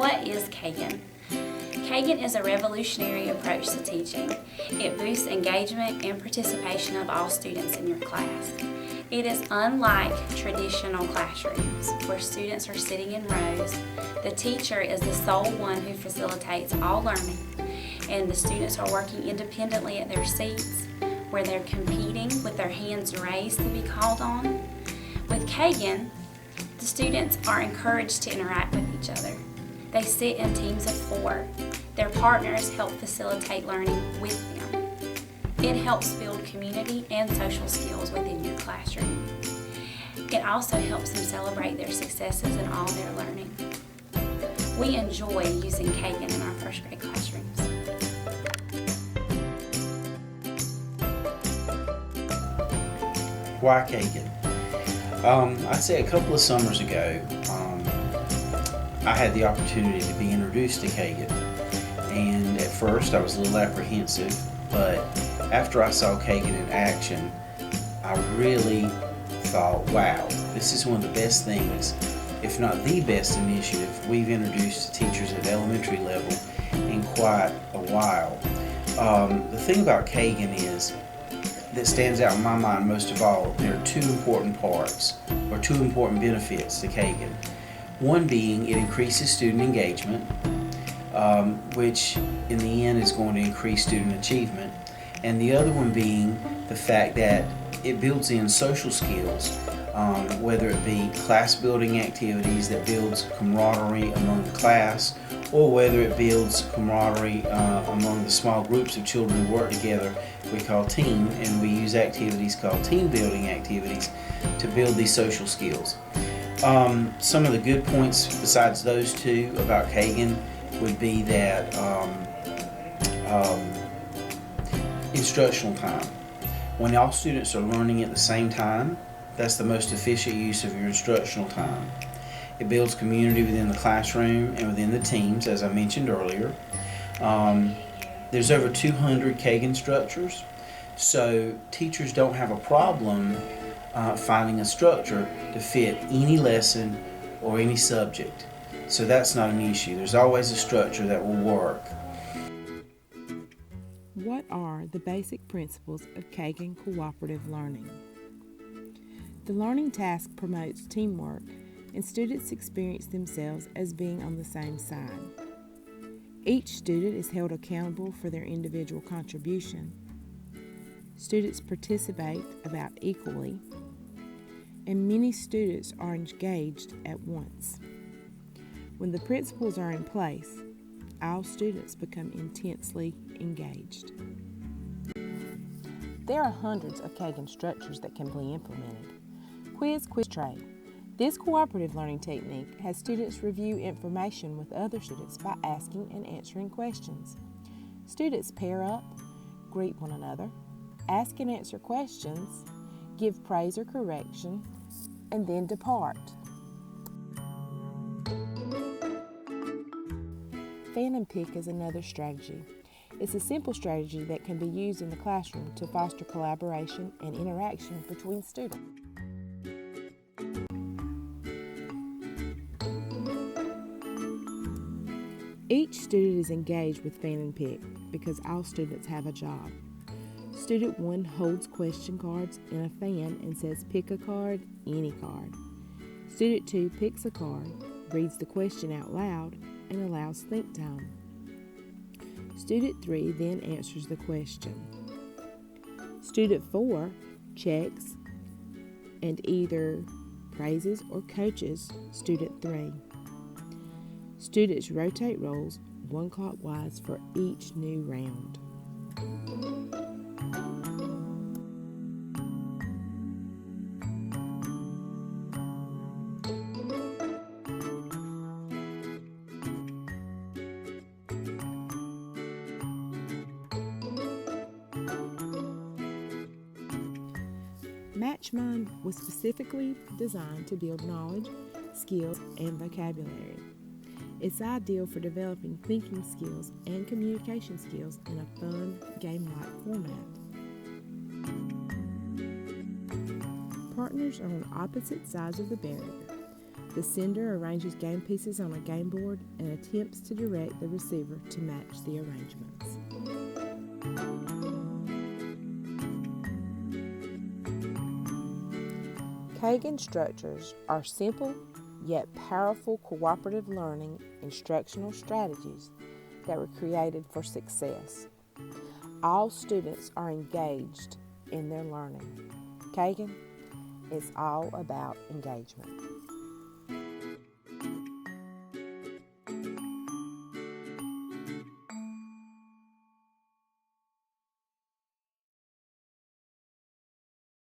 what is Kagan? Kagan is a revolutionary approach to teaching. It boosts engagement and participation of all students in your class. It is unlike traditional classrooms where students are sitting in rows. The teacher is the sole one who facilitates all learning, and the students are working independently at their seats where they're competing with their hands raised to be called on. With Kagan, the students are encouraged to interact with each other. They sit in teams of 4. Their partners help facilitate learning with them. It helps build community and social skills within your classroom. It also helps them celebrate their successes in all their learning. We enjoy using Kagan in our first grade classrooms. Why Kagan? I'd say a couple of summers ago, I had the opportunity to be introduced to Kagan. And at first I was a little apprehensive, but after I saw Kagan in action, I really thought, wow, this is one of the best things, if not the best initiative we've introduced to teachers at elementary level in quite a while. The thing about Kagan is, that stands out in my mind most of all, there are 2 important parts, or 2 important benefits to Kagan. One being it increases student engagement, which in the end is going to increase student achievement, and the other one being the fact that it builds in social skills, whether it be class building activities that builds camaraderie among the class, or whether it builds camaraderie among the small groups of children who work together, we call team, and we use activities called team building activities to build these social skills. Some of the good points besides those 2 about Kagan would be that instructional time. When all students are learning at the same time, that's the most efficient use of your instructional time. It builds community within the classroom and within the teams, as I mentioned earlier. There's over 200 Kagan structures, so teachers don't have a problem finding a structure to fit any lesson or any subject. So that's not an issue. There's always a structure that will work. What are the basic principles of Kagan cooperative learning? The learning task promotes teamwork, and students experience themselves as being on the same side. Each student is held accountable for their individual contribution. Students participate about equally, and many students are engaged at once. When the principles are in place, all students become intensely engaged. There are hundreds of Kagan structures that can be implemented. Quiz trade. This cooperative learning technique has students review information with other students by asking and answering questions. Students pair up, greet one another, ask and answer questions, give praise or correction, and then depart. Fan and pick is another strategy. It's a simple strategy that can be used in the classroom to foster collaboration and interaction between students. Each student is engaged with fan and pick because all students have a job. Student 1 holds question cards in a fan and says pick a card, any card. Student 2 picks a card, reads the question out loud, and allows think time. Student 3 then answers the question. Student 4 checks and either praises or coaches Student 3. Students rotate roles one clockwise for each new round. MatchMind was specifically designed to build knowledge, skills, and vocabulary. It's ideal for developing thinking skills and communication skills in a fun, game-like format. Partners are on opposite sides of the barrier. The sender arranges game pieces on a game board and attempts to direct the receiver to match the arrangements. Kagan structures are simple yet powerful cooperative learning instructional strategies that were created for success. All students are engaged in their learning. Kagan is all about engagement.